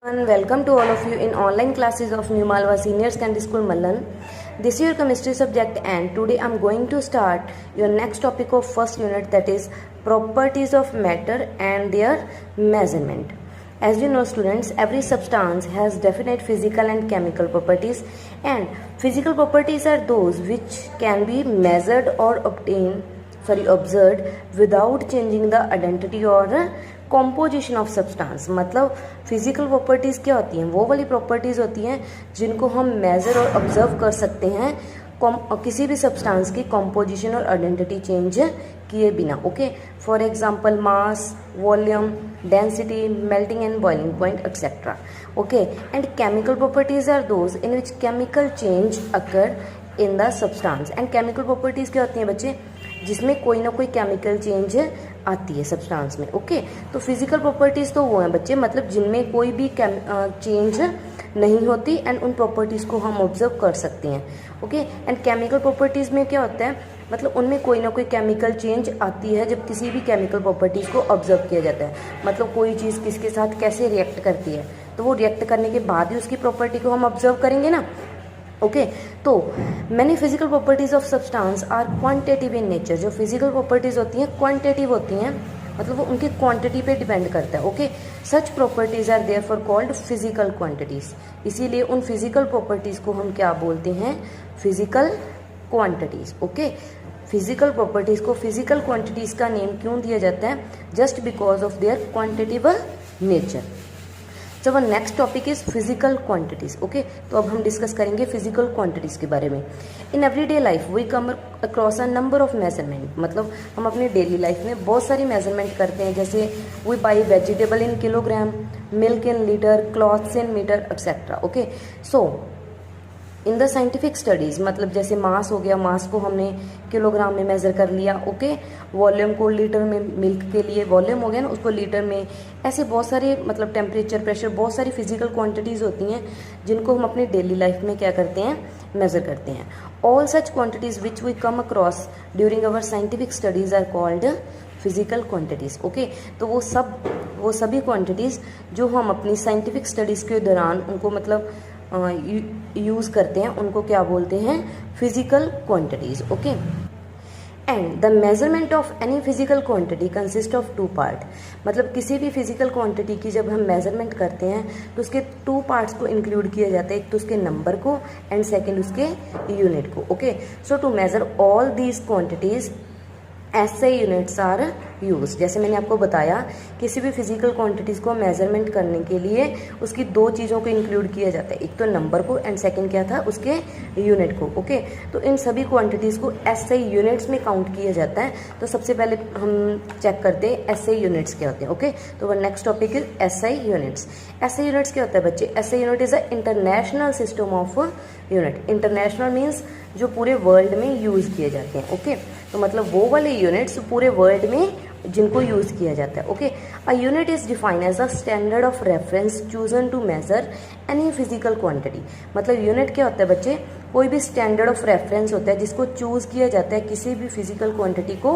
And welcome to all of you in online classes of New Malwa Senior Secondary School Mallan. This is your chemistry subject and today I am going to start your next topic of first unit, that is properties of matter and their measurement. As you know students, every substance has definite physical and chemical properties, and physical properties are those which can be measured or observed without changing the identity or composition of substance. मतलब physical properties क्या होती हैं? वो वाली properties होती हैं जिनको हम मेज़र और ऑब्जर्व कर सकते हैं किसी भी सब्सटेंस की कॉम्पोजिशन और आइडेंटिटी चेंज किए बिना। Okay, for example mass, volume, density, melting and boiling point etcetera. Okay, and chemical properties are those in which chemical change occur in the substance. And chemical properties क्या होती हैं बच्चे? जिसमें कोई ना कोई केमिकल चेंज आती है सब्सटेंस में। ओके, तो फिजिकल प्रॉपर्टीज़ तो वो हैं बच्चे, मतलब जिनमें कोई भी चेंज नहीं होती एंड उन प्रॉपर्टीज़ को हम ऑब्जर्व कर सकते हैं। ओके, एंड केमिकल प्रॉपर्टीज़ में क्या होता है? मतलब उनमें कोई ना कोई केमिकल चेंज आती है जब किसी भी केमिकल प्रॉपर्टीज़ को ऑब्जर्व किया जाता है। मतलब कोई चीज़ किसके साथ कैसे रिएक्ट करती है, तो वो रिएक्ट करने के बाद ही उसकी प्रॉपर्टी को हम ऑब्जर्व करेंगे ना। ओके, तो many physical properties of substance are quantitative in nature. जो फिजिकल प्रॉपर्टीज होती हैं क्वांटिटेटिव होती हैं, मतलब वो उनकी क्वांटिटी पे डिपेंड करता है। Okay, such properties are therefore called physical quantities. इसीलिए उन फिजिकल प्रॉपर्टीज को हम क्या बोलते हैं? Physical quantities. Okay, physical properties को फिजिकल क्वांटिटीज का नेम क्यों दिया जाता है? Just because of their quantitative nature. So our next topic is physical quantities. Okay, तो अब हम डिस्कस करेंगे फिजिकल क्वांटिटीज़ के बारे में। In everyday life we come across a number of measurement. मतलब हम अपनी डेली लाइफ में बहुत सारी मेजरमेंट करते हैं, जैसे we buy vegetable in kilogram, milk in litre, clothes in metre etcetera. Okay, so in the scientific studies, मतलब जैसे मास हो गया, मास को हमने किलोग्राम में मेज़र कर लिया। ओके, वॉल्यूम को लीटर में, मिल्क के लिए वॉल्यूम हो गया ना, उसको लीटर में। ऐसे बहुत सारे मतलब टेम्परेचर, प्रेशर, बहुत सारी फिजिकल क्वांटिटीज़ होती हैं जिनको हम अपनी डेली लाइफ में क्या करते हैं? मेज़र करते हैं। All such quantities which we come across during our scientific studies are called physical quantities. Okay, तो वो सभी क्वांटिटीज़ जो हम अपनी साइंटिफिक स्टडीज़ के दौरान उनको मतलब यूज़ करते हैं, उनको क्या बोलते हैं? Physical quantities. Okay, and the measurement of any physical quantity consist of two part. मतलब किसी भी फिजिकल क्वांटिटी की जब हम मेजरमेंट करते हैं तो उसके टू पार्ट्स को इंक्लूड किया जाता है, एक तो उसके नंबर को एंड सेकेंड उसके यूनिट को। Okay, so to measure all these quantities ऐसे यूनिट्स आर यूज। जैसे मैंने आपको बताया, किसी भी फिजिकल क्वांटिटीज़ को मेजरमेंट करने के लिए उसकी दो चीज़ों को इंक्लूड किया जाता है, एक तो नंबर को एंड सेकंड क्या था? उसके यूनिट को। ओके, तो इन सभी क्वांटिटीज़ को ऐसे यूनिट्स में काउंट किया जाता है। तो सबसे पहले हम चेक करते हैं ऐसे यूनिट्स क्या होते हैं। ओके, तो one next topic is SI units. SI units क्या होता है बच्चे? SI unit is a international system of unit. International means जो पूरे वर्ल्ड में यूज़ किए जाते हैं। ओके, तो मतलब वो वाले यूनिट्स पूरे वर्ल्ड में जिनको यूज़ किया जाता है। Okay, a unit is defined as a standard of reference chosen to measure any physical quantity. मतलब यूनिट क्या होता है बच्चे? कोई भी स्टैंडर्ड ऑफ रेफरेंस होता है जिसको चूज़ किया जाता है किसी भी फिजिकल क्वांटिटी को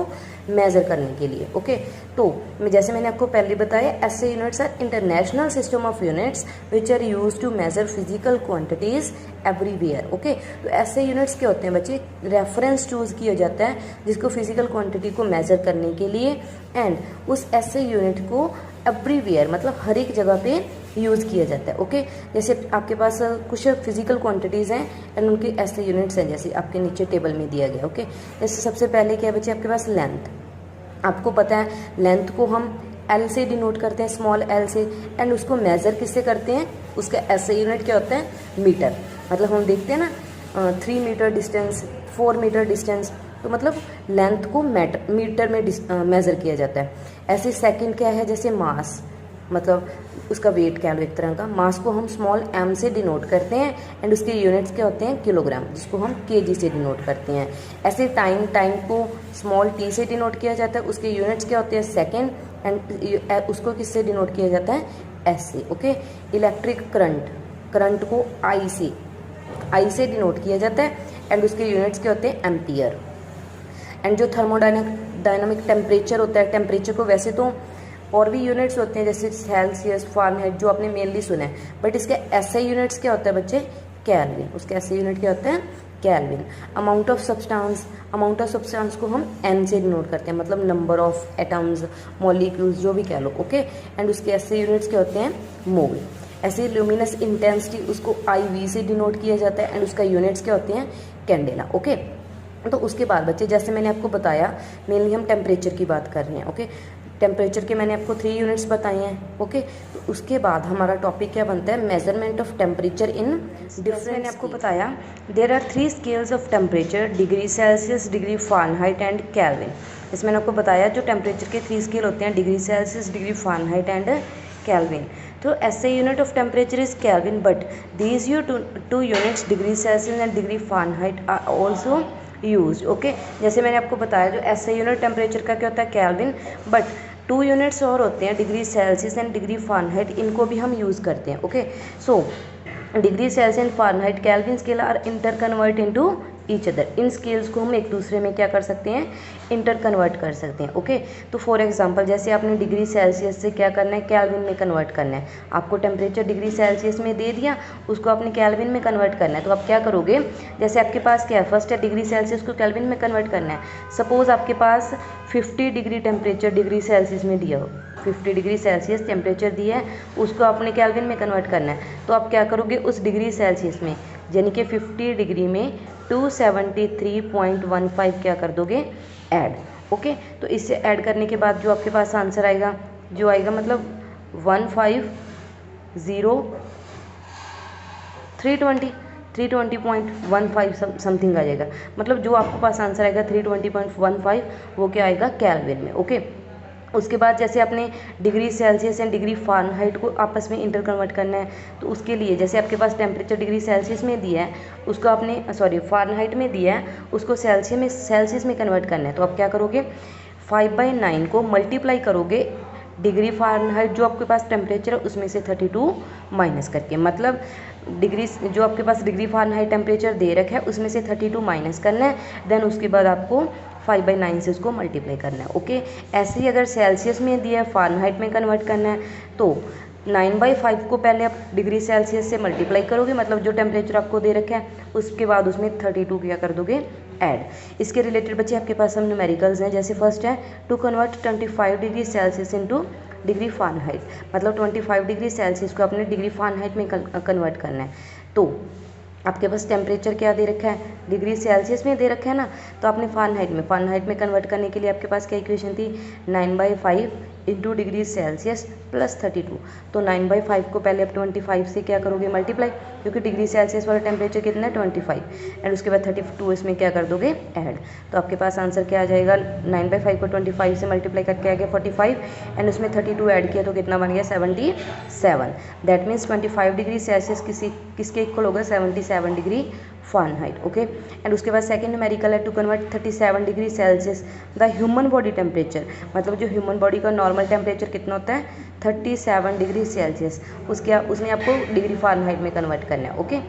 मेज़र करने के लिए। ओके, तो जैसे मैंने आपको पहले बताया, ऐसे units are international system of units which are use to measure physical quantities everywhere. Okay, तो ऐसे यूनिट्स क्या होते हैं बच्चे? रेफरेंस चूज़ किया जाता है जिसको फिजिकल क्वांटिटी को मेज़र करने के लिए, एंड उस ऐसे यूनिट को एवरीवेयर मतलब हर एक जगह पे यूज़ किया जाता है। ओके, जैसे आपके पास कुछ फिजिकल क्वांटिटीज़ हैं एंड उनके ऐसे यूनिट्स हैं, जैसे आपके नीचे टेबल में दिया गया। ओके, जैसे सबसे पहले क्या है बच्चे? आपके पास लेंथ। आपको पता है लेंथ को हम एल से डिनोट करते हैं, स्मॉल एल से, एंड उसको मेज़र किससे करते हैं? उसका ऐसे यूनिट क्या होता है? मीटर। मतलब हम देखते हैं ना 3 मीटर डिस्टेंस, 4 मीटर डिस्टेंस, तो मतलब लेंथ को मीटर में मेज़र किया जाता है। ऐसे सेकंड क्या है? जैसे मास, मतलब उसका वेट कह लो एक तरह का। मास को हम स्मॉल एम से डिनोट करते हैं एंड उसके यूनिट्स क्या होते हैं? किलोग्राम, जिसको हम केजी से डिनोट करते हैं। ऐसे टाइम को स्मॉल टी से डिनोट किया जाता है, उसके यूनिट्स क्या होते हैं? सेकेंड, एंड उसको किससे डिनोट किया जाता है? एस से। ओके, इलेक्ट्रिक करंट को आई से डिनोट किया जाता है एंड उसके यूनिट्स क्या होते हैं? एम्पियर। एंड जो थर्मोडायनामिक टेम्परेचर होता है, टेम्परेचर को वैसे तो और भी यूनिट्स होते हैं जैसे सेल्सियस, फ़ारेनहाइट जो आपने मेनली सुना है, बट इसके ऐसे यूनिट्स क्या होता है बच्चे, केल्विन। उसके ऐसे यूनिट क्या होते हैं, केल्विन। अमाउंट ऑफ सब्सटेंस को हम एन से डिनोट करते हैं, मतलब नंबर ऑफ एटम्स, मॉलिक्यूल्स जो भी कह लो, ओके। एंड उसके ऐसे यूनिट्स क्या होते हैं, मोल। ऐसे ल्यूमिनस इंटेंसिटी उसको IV से डिनोट किया जाता है एंड उसका यूनिट्स क्या होते हैं, कैंडेला, ओके। तो उसके बाद बच्चे जैसे मैंने आपको बताया मेनली हम टेम्परेचर की बात कर रहे हैं, ओके। टेम्परेचर के मैंने आपको 3 यूनिट्स बताए हैं, ओके। तो उसके बाद हमारा टॉपिक क्या बनता है, measurement of temperature in different. मैंने आपको बताया there are 3 scales of temperature, degree Celsius, degree Fahrenheit and Kelvin. इसमें मैंने आपको बताया जो टेम्परेचर के 3 स्केल होते हैं, degree Celsius, degree Fahrenheit and Kelvin. तो ऐसे unit of temperature is Kelvin, but these two units degree Celsius and degree Fahrenheit are also use, okay. जैसे मैंने आपको बताया जो ऐसे यूनिट टेम्परेचर का क्या होता है, केल्विन, बट 2 यूनिट्स और होते हैं, degree Celsius and degree Fahrenheit, इनको भी हम यूज़ करते हैं, okay. So degree Celsius and Fahrenheit Kelvin scale are inter convert into each other. इन स्केल्स को हम एक दूसरे में क्या कर सकते हैं, इंटर कन्वर्ट कर सकते हैं, ओके। तो फॉर एग्जांपल जैसे आपने डिग्री सेल्सियस से क्या करना है, केल्विन में कन्वर्ट करना है। आपको टेम्परेचर डिग्री सेल्सियस में दे दिया, उसको आपने केल्विन में कन्वर्ट करना है, तो आप क्या करोगे, जैसे आपके पास क्या है, फर्स्ट है डिग्री सेल्सियस को केल्विन में कन्वर्ट करना है। सपोज आपके पास 50 डिग्री टेम्परेचर डिग्री सेल्सियस में दिया हो, 50 डिग्री सेल्सियस टेम्परेचर दिया है, उसको आपने केल्विन में कन्वर्ट करना है। तो आप क्या करोगे, उस डिग्री सेल्सियस में यानी कि 50 डिग्री में 273.15 क्या कर दोगे, ऐड, ओके। तो इससे ऐड करने के बाद जो आपके पास आंसर आएगा, जो आएगा मतलब 320.15 समथिंग आ जाएगा। मतलब जो आपके पास आंसर आएगा 320.15 वो क्या आएगा, केल्विन में, ओके। उसके बाद जैसे आपने degree Celsius and degree Fahrenheit को आपस में इंटर कन्वर्ट करना है, तो उसके लिए जैसे आपके पास टेम्परेचर डिग्री सेल्सियस में दिया है, उसको आपने फ़ारेनहाइट में दिया है, उसको सेल्सियस में कन्वर्ट करना है। तो आप क्या करोगे, 5/9 को मल्टीप्लाई करोगे डिग्री फ़ारेनहाइट जो आपके पास टेम्परेचर है उसमें से 32 माइनस करके, मतलब डिग्री जो आपके पास डिग्री फ़ारेनहाइट टेम्परेचर दे रखा है उसमें से 32 माइनस करना है, देन उसके बाद आपको 5/9 से उसको मल्टीप्लाई करना है, ओके। ऐसे ही अगर सेल्सियस में दिया है, फ़ारेनहाइट में कन्वर्ट करना है, तो 9/5 को पहले आप डिग्री सेल्सियस से मल्टीप्लाई करोगे, मतलब जो टेम्परेचर आपको दे रखा है, उसके बाद उसमें 32 क्या कर दोगे, ऐड। इसके रिलेटेड बच्चे आपके पास हम न्यूमेरिकल्स हैं, जैसे फर्स्ट है to convert 25 degree Celsius into degree Fahrenheit, मतलब 25 डिग्री सेल्सियस को अपने डिग्री फ़ारेनहाइट में कन्वर्ट करना है। तो आपके पास टेम्परेचर क्या दे रखा है, डिग्री सेल्सियस में दे रखा है ना, तो आपने फ़ारेनहाइट में कन्वर्ट करने के लिए आपके पास क्या इक्वेशन थी, 9/5 इंटू डिग्री सेल्सियस प्लस 32। तो 9/5 को पहले आप 25 से क्या करोगे, मल्टीप्लाई, क्योंकि डिग्री सेल्सियस वाला टेम्परेचर कितना है, 25, एंड उसके बाद 32 इसमें क्या कर दोगे, ऐड। तो आपके पास आंसर क्या आ जाएगा, 9/5 को 25 से मल्टीप्लाई करके आ गया 45, एंड उसमें 32 ऐड किया तो कितना बन गया, 77। दैट मीन्स 25 डिग्री सेल्सियस किसके इक्वल होगा, 77 डिग्री फ़ारेनहाइट, ओके। एंड उसके बाद सेकंड न्यूमेरिकल है to convert 37 degree Celsius the human body temperature, मतलब जो ह्यूमन बॉडी का नॉर्मल टेम्परेचर कितना होता है, 37 डिग्री सेल्सियस, उसमें आपको डिग्री फ़ारेनहाइट में कन्वर्ट करना है, ओके।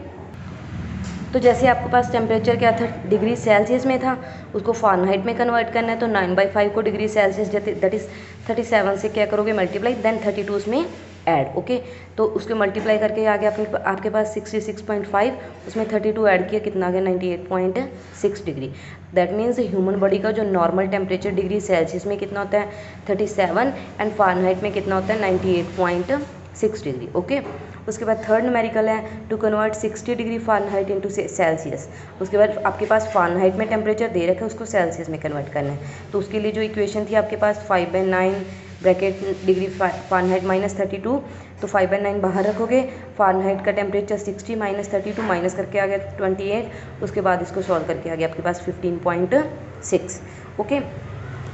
तो जैसे आपके पास टेम्परेचर क्या था, डिग्री सेल्सियस में था, उसको फ़ारेनहाइट में कन्वर्ट करना है, तो 9/5 को डिग्री सेल्सियस दैट इज़ 37 से क्या करोगे, मल्टीप्लाई, देन 32 उसमें ऐड, ओके। तो उसके मल्टीप्लाई करके आ गया आपके पास 66.5, उसमें 32 ऐड किया, कितना आ गया, 98.6 degree. That means human body का जो नॉर्मल टेम्परेचर डिग्री सेल्सियस में कितना होता है, 37, एंड फ़ारेनहाइट में कितना होता है, 98.6 डिग्री, ओके। उसके बाद थर्ड न्यूमेरिकल है to convert 60 degree Fahrenheit into Celsius. उसके बाद आपके पास फ़ारेनहाइट में टेम्परेचर दे रखा है, उसको सेल्सियस में कन्वर्ट करना है। तो उसके लिए जो इक्वेशन थी आपके पास 5/9 ब्रैकेट डिग्री फ़ारेनहाइट माइनस 32, तो 5/9 बाहर रखोगे, फ़ारेनहाइट का टेम्परेचर 60 माइनस 32 माइनस करके आ गया 28, उसके बाद इसको सॉल्व करके आ गया आपके पास 15.6, ओके।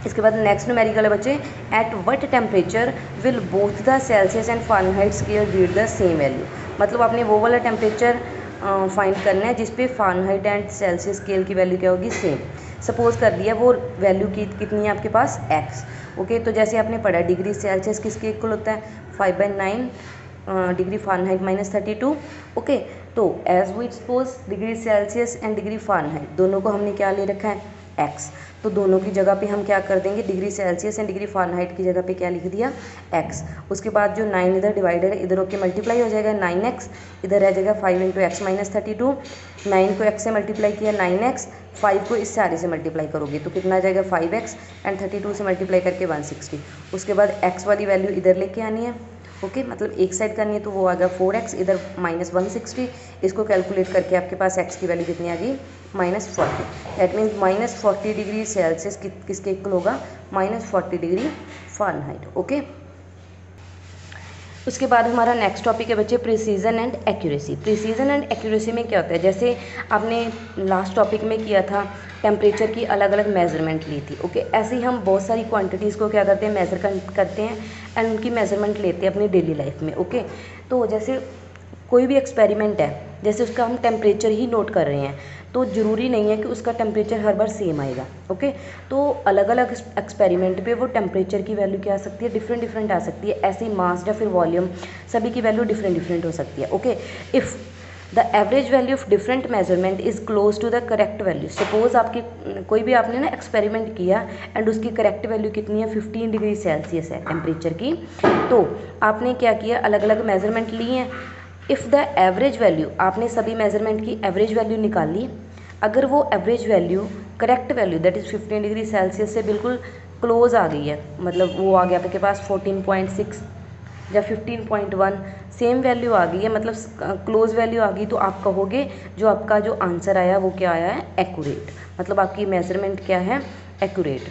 इसके बाद नेक्स्ट न्यूमेरिकल है बच्चे, at what temperature will both the Celsius and Fahrenheit scale read the same value, मतलब आपने वो वाला टेम्परेचर फाइंड करना है जिसपे फ़ारेनहाइट एंड सेल्सियस स्केल की वैल्यू क्या होगी, सेम। सपोज कर दिया वो वैल्यू कितनी है आपके पास, x, ओके। तो जैसे आपने पढ़ा डिग्री सेल्सियस किसके इक्वल होता है, 5/9 डिग्री फ़ारेनहाइट माइनस 32, ओके। तो as we suppose degree Celsius and degree Fahrenheit दोनों को हमने क्या ले रखा है, एक्स। तो दोनों की जगह पे हम क्या कर देंगे, degree Celsius and degree Fahrenheit की जगह पे क्या लिख दिया, एक्स। उसके बाद जो 9 इधर डिवाइडर है, इधर होके मल्टीप्लाई हो जाएगा 9x, इधर रह जाएगा 5 × x - 32। 9 को x से मल्टीप्लाई किया 9x, 5 को इस सारे से मल्टीप्लाई करोगे तो कितना आ जाएगा 5x, एंड 32 से मल्टीप्लाई करके 160। उसके बाद x वाली वैल्यू इधर लेके आनी है, ओके मतलब एक साइड करनी है, तो वो आ गया 4x, इधर -160। इसको कैलकुलेट करके आपके पास x की वैल्यू कितनी आ गई, -40। दैट मीन्स -40 डिग्री सेल्सियस किसके इक्वल होगा, -40 डिग्री फ़ारेनहाइट। ओके, उसके बाद हमारा नेक्स्ट टॉपिक है बच्चे precision and accuracy. Precision and accuracy में क्या होता है, जैसे आपने लास्ट टॉपिक में किया था टेम्परेचर की अलग अलग मेजरमेंट ली थी, ओके ऐसे ही हम बहुत सारी क्वांटिटीज़ को क्या करते हैं, मेज़र करते हैं एंड उनकी मेजरमेंट लेते हैं अपनी डेली लाइफ में। ओके, तो जैसे कोई भी एक्सपेरिमेंट है, जैसे उसका हम टेम्परेचर ही नोट कर रहे हैं, तो ज़रूरी नहीं है कि उसका टेम्परेचर हर बार सेम आएगा। ओके, तो अलग अलग एक्सपेरिमेंट पे वो टेम्परेचर की वैल्यू क्या आ सकती है, डिफरेंट आ सकती है। ऐसे ही मास या फिर वॉल्यूम सभी की वैल्यू डिफरेंट हो सकती है। Okay, if the average value of different measurement is close to the correct value. Suppose आपकी कोई भी आपने ना एक्सपेरिमेंट किया एंड उसकी करेक्ट वैल्यू कितनी है, 15 डिग्री सेल्सियस है टेम्परेचर की, तो आपने क्या किया, अलग अलग मेजरमेंट ली हैं। इफ़ द एवरेज वैल्यू, आपने सभी मेजरमेंट की एवरेज वैल्यू निकाली, अगर वो average value correct value that is 15 degree Celsius से बिल्कुल क्लोज आ गई है, मतलब वो आ गया आपके पास 14.6 या 15.1 सेम वैल्यू आ गई है, मतलब क्लोज वैल्यू आ गई, तो आप कहोगे जो आपका जो आंसर आया वो क्या आया है, एक्यूरेट, मतलब आपकी मेजरमेंट क्या है, एक्यूरेट।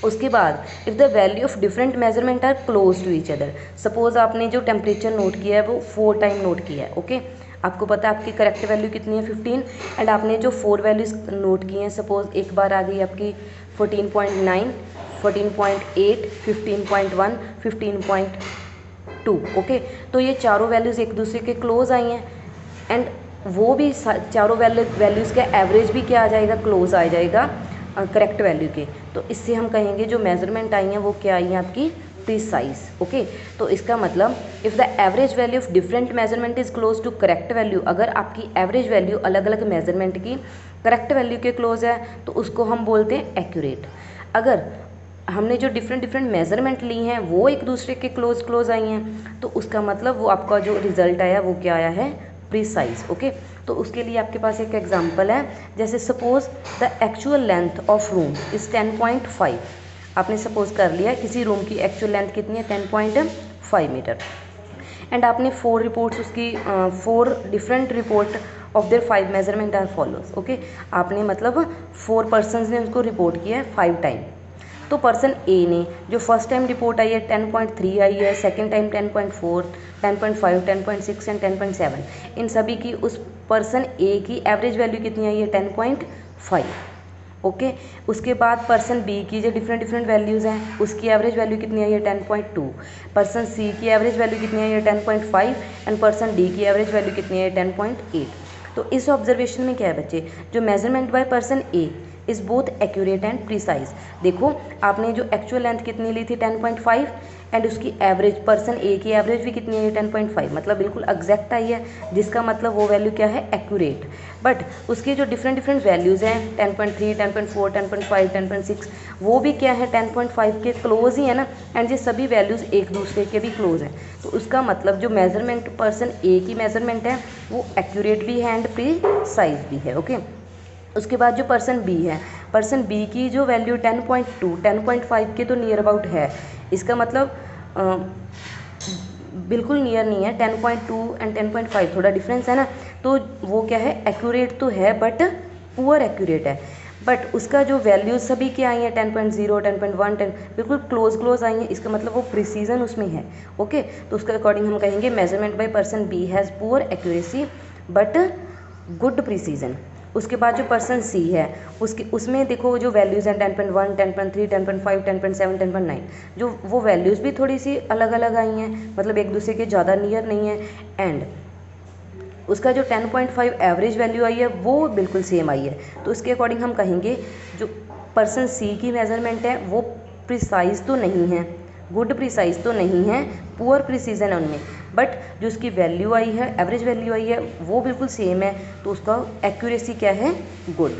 उसके बाद if the value of different measurement are close to each other, suppose आपने जो टेम्परेचर नोट किया है वो 4 टाइम नोट किया है, ओके आपको पता है आपकी करेक्ट वैल्यू कितनी है 15, एंड आपने जो 4 वैल्यूज़ नोट की हैं, सपोज एक बार आ गई आपकी 14.9, 14.8, 15.1, 15.2, ओके तो ये चारों वैल्यूज़ एक दूसरे के क्लोज आई हैं, एंड वो भी चारों वैल्यूज़ का एवरेज भी क्या आ जाएगा, क्लोज आ जाएगा करेक्ट वैल्यू के। तो इससे हम कहेंगे जो मेजरमेंट आई हैं वो क्या आई हैं आपकी, प्रिसाइज। ओके, तो इसका मतलब if the average value of different measurement is close to correct value, अगर आपकी एवरेज वैल्यू अलग अलग मेजरमेंट की करेक्ट वैल्यू के क्लोज है तो उसको हम बोलते हैं एक्यूरेट। अगर हमने जो डिफरेंट मेजरमेंट ली हैं वो एक दूसरे के क्लोज आई हैं तो उसका मतलब वो आपका जो रिजल्ट आया वो क्या आया है, प्रिसाइज। ओके, तो उसके लिए आपके पास एक एग्जांपल है, जैसे suppose the actual length of room is 10.5। आपने सपोज कर लिया किसी रूम की एक्चुअल लेंथ कितनी है, 10.5 मीटर, एंड आपने 4 रिपोर्ट्स उसकी 4 different report of their 5 measurement are follows. Okay, आपने मतलब 4 पर्सनस ने उसको रिपोर्ट किया है 5 टाइम। तो पर्सन ए ने जो फर्स्ट टाइम रिपोर्ट आई है 10.3 आई है, सेकंड टाइम 10.4, 10.5, 10.6 एंड 10.7, इन सभी की उस पर्सन ए की एवरेज वैल्यू कितनी आई है, 10.5। ओके, उसके बाद पर्सन बी की जो डिफरेंट वैल्यूज़ हैं उसकी एवरेज वैल्यू कितनी आई है, 10.2। पर्सन सी की एवरेज वैल्यू कितनी आई है, 10.5, एंड पर्सन डी की एवरेज वैल्यू कितनी है, 10.8। तो इस ऑब्जर्वेशन में क्या है बच्चे, जो measurement by person A is both accurate and precise. देखो आपने जो एक्चुअल लेंथ कितनी ली थी 10.5, एंड उसकी एवरेज पर्सन ए की एवरेज भी कितनी है 10.5, मतलब बिल्कुल एग्जैक्ट आई है, जिसका मतलब वो वैल्यू क्या है, एक्यूरेट। बट उसकी जो डिफरेंट वैल्यूज़ हैं 10.3, 10.4, 10.5, 10.6 वो भी क्या है 10.5 के क्लोज ही है ना, एंड ये सभी वैल्यूज़ एक दूसरे के भी क्लोज हैं, तो उसका मतलब जो मेजरमेंट पर्सन ए की मेजरमेंट है वो एक्यूरेट भी है एंड प्रिसाइज भी है। ओके, उसके बाद जो पर्सन बी है, पर्सन बी की जो वैल्यू 10.2, 10.5 के तो नियर अबाउट है, इसका मतलब बिल्कुल नियर नहीं है, 10.2 एंड 10.5 थोड़ा डिफरेंस है ना, तो वो क्या है, एक्यूरेट तो है बट पुअर एक्यूरेट है। बट उसका जो वैल्यूज सभी क्या आई हैं 10.0, 10.1, 10 बिल्कुल क्लोज आई हैं, इसका मतलब वो प्रिसीजन उसमें है। ओके, तो उसके अकॉर्डिंग हम कहेंगे measurement by person B has poor accuracy but good precision. उसके बाद जो पर्सन सी है उसमें देखो जो वैल्यूज़ हैं 10.1, 10.3, 10.5, 10.7, 10.9, जो वो वैल्यूज़ भी थोड़ी सी अलग अलग आई हैं, मतलब एक दूसरे के ज़्यादा नियर नहीं है, एंड उसका जो 10.5 एवरेज वैल्यू आई है वो बिल्कुल सेम आई है। तो उसके अकॉर्डिंग हम कहेंगे जो पर्सन सी की मेजरमेंट है वो प्रिसाइज तो नहीं है, गुड प्रिसाइज तो नहीं है, पुअर प्रिसीजन है उनमें, बट जो उसकी वैल्यू आई है, एवरेज वैल्यू आई है वो बिल्कुल सेम है, तो उसका एक्यूरेसी क्या है, गुड।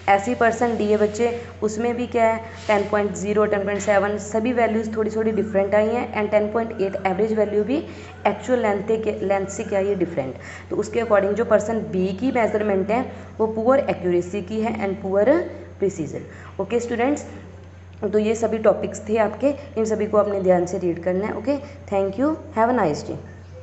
ऐसी पर्सन डी है बच्चे, उसमें भी क्या है 10.0, 10.7 सभी वैल्यूज़ थोड़ी थोड़ी डिफरेंट आई हैं, एंड 10.8 एवरेज वैल्यू भी एक्चुअल लेंथ से क्या है ये डिफरेंट। तो उसके अकॉर्डिंग जो पर्सन बी की मेजरमेंट है वो पुअर एक्यूरेसी की है and poor precision. Okay students, तो ये सभी टॉपिक्स थे आपके, इन सभी को अपने ध्यान से रीड करना है। Okay, thank you, have a nice day.